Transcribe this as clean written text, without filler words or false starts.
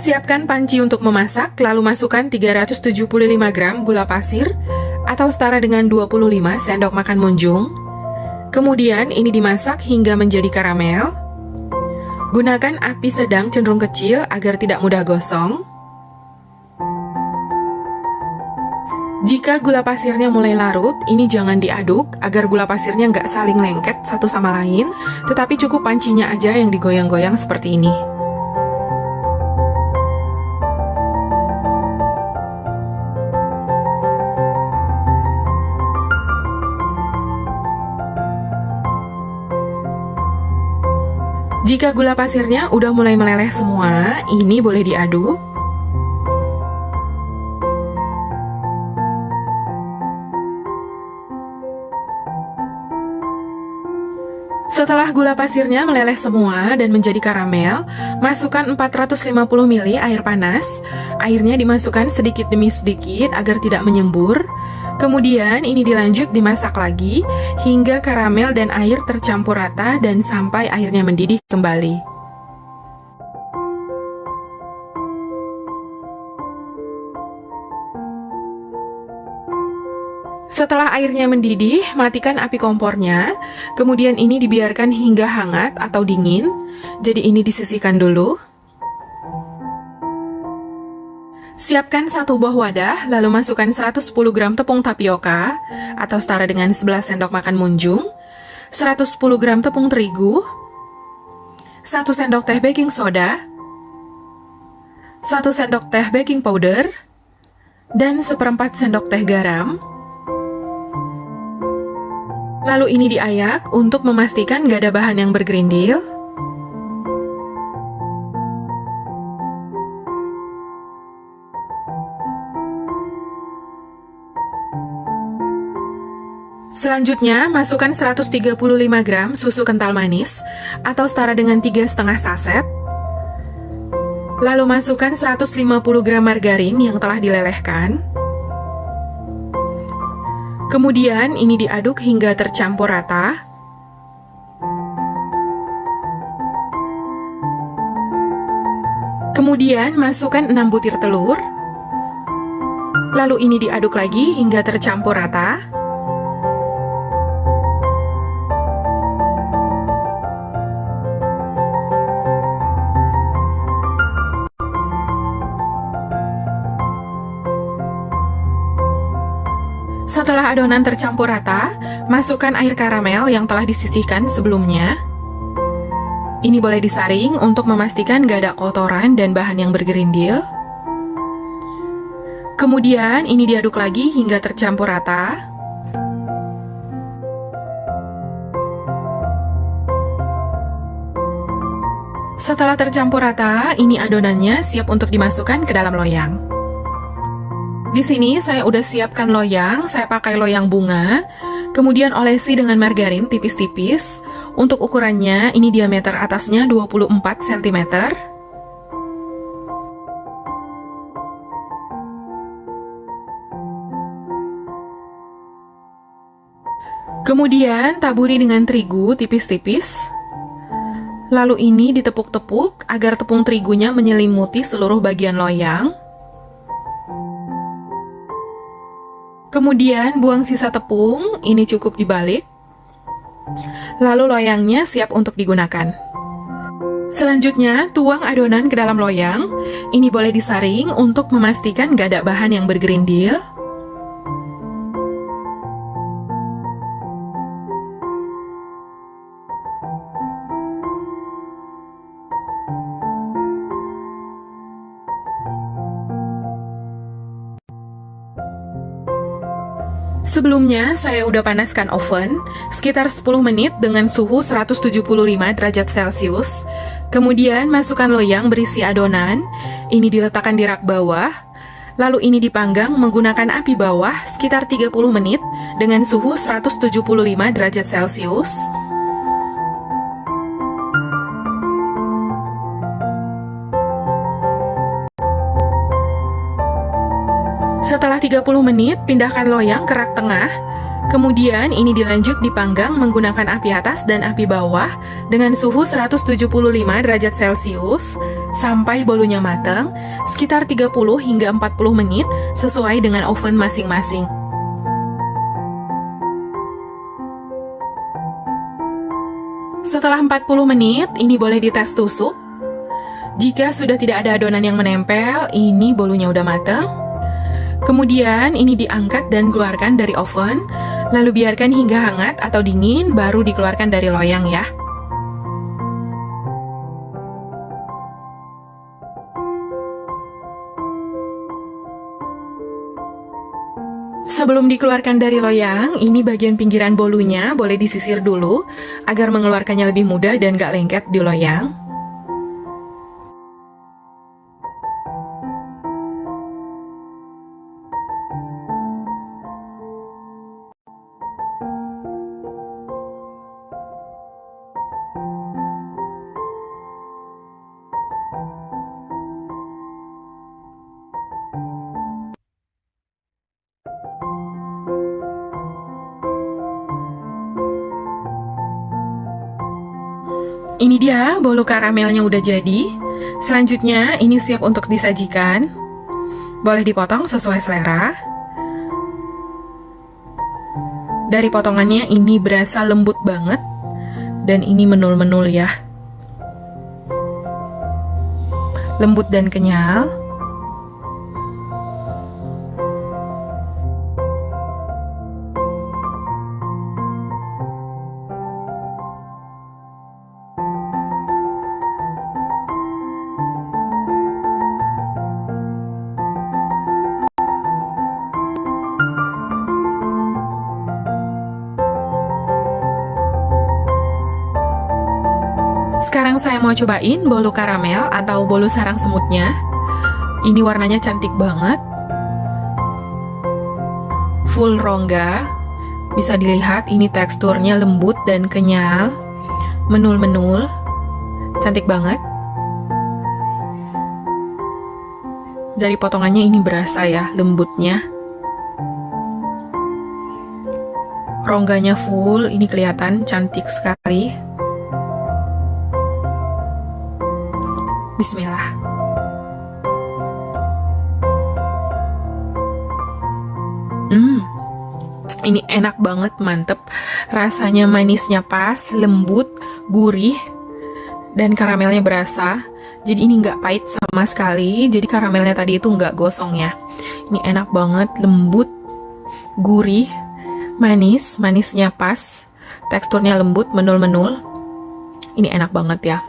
Siapkan panci untuk memasak, lalu masukkan 375 gram gula pasir atau setara dengan 25 sendok makan munjung. Kemudian ini dimasak hingga menjadi karamel. Gunakan api sedang cenderung kecil agar tidak mudah gosong. Jika gula pasirnya mulai larut, ini jangan diaduk agar gula pasirnya nggak saling lengket satu sama lain, tetapi cukup pancinya aja yang digoyang-goyang seperti ini. Jika gula pasirnya udah mulai meleleh semua, ini boleh diaduk. Setelah gula pasirnya meleleh semua dan menjadi karamel, masukkan 450 ml air panas. Airnya dimasukkan sedikit demi sedikit agar tidak menyembur. Kemudian ini dilanjut dimasak lagi hingga karamel dan air tercampur rata dan sampai airnya mendidih kembali. Setelah airnya mendidih, matikan api kompornya. Kemudian ini dibiarkan hingga hangat atau dingin. Jadi ini disisihkan dulu. Siapkan satu buah wadah, lalu masukkan 110 gram tepung tapioka atau setara dengan 11 sendok makan munjung, 110 gram tepung terigu, 1 sendok teh baking soda, 1 sendok teh baking powder, dan seperempat sendok teh garam. Lalu ini diayak untuk memastikan gak ada bahan yang bergerindil. Selanjutnya, masukkan 135 gram susu kental manis atau setara dengan 3,5 saset. Lalu masukkan 150 gram margarin yang telah dilelehkan. Kemudian ini diaduk hingga tercampur rata. Kemudian masukkan 6 butir telur. Lalu ini diaduk lagi hingga tercampur rata. Setelah adonan tercampur rata, masukkan air karamel yang telah disisihkan sebelumnya. Ini boleh disaring untuk memastikan gak ada kotoran dan bahan yang bergerindil. Kemudian ini diaduk lagi hingga tercampur rata. Setelah tercampur rata, ini adonannya siap untuk dimasukkan ke dalam loyang. Di sini saya udah siapkan loyang, saya pakai loyang bunga, kemudian olesi dengan margarin tipis-tipis. Untuk ukurannya, ini diameter atasnya 24 cm. Kemudian taburi dengan terigu tipis-tipis. Lalu ini ditepuk-tepuk agar tepung terigunya menyelimuti seluruh bagian loyang. Kemudian buang sisa tepung, ini cukup dibalik. Lalu loyangnya siap untuk digunakan. Selanjutnya, tuang adonan ke dalam loyang. Ini boleh disaring untuk memastikan gak ada bahan yang bergerindil. Sebelumnya, saya udah panaskan oven sekitar 10 menit dengan suhu 175 derajat Celcius. Kemudian masukkan loyang berisi adonan. Ini diletakkan di rak bawah. Lalu ini dipanggang menggunakan api bawah sekitar 30 menit dengan suhu 175 derajat Celcius. Setelah 30 menit, pindahkan loyang ke rak tengah. Kemudian ini dilanjut dipanggang menggunakan api atas dan api bawah dengan suhu 175 derajat Celcius sampai bolunya matang sekitar 30 hingga 40 menit sesuai dengan oven masing-masing. Setelah 40 menit, ini boleh dites tusuk. Jika sudah tidak ada adonan yang menempel, ini bolunya udah matang. Kemudian ini diangkat dan keluarkan dari oven, lalu biarkan hingga hangat atau dingin, baru dikeluarkan dari loyang ya. Sebelum dikeluarkan dari loyang, ini bagian pinggiran bolunya boleh disisir dulu, agar mengeluarkannya lebih mudah dan gak lengket di loyang. Ini dia bolu karamelnya udah jadi. Selanjutnya ini siap untuk disajikan. Boleh dipotong sesuai selera. Dari potongannya ini berasa lembut banget. Dan ini menul-menul ya. Lembut dan kenyal. Sekarang saya mau cobain bolu karamel atau bolu sarang semutnya. Ini warnanya cantik banget. Full rongga. Bisa dilihat ini teksturnya lembut dan kenyal. Menul-menul. Cantik banget. Dari potongannya ini berasa ya lembutnya. Rongganya full, ini kelihatan cantik sekali. Bismillah. Ini enak banget, mantep. Rasanya manisnya pas, lembut, gurih, dan karamelnya berasa. Jadi ini nggak pahit sama sekali. Jadi karamelnya tadi itu nggak gosong ya. Ini enak banget, lembut, gurih, manis, manisnya pas, teksturnya lembut, menul-menul. Ini enak banget ya.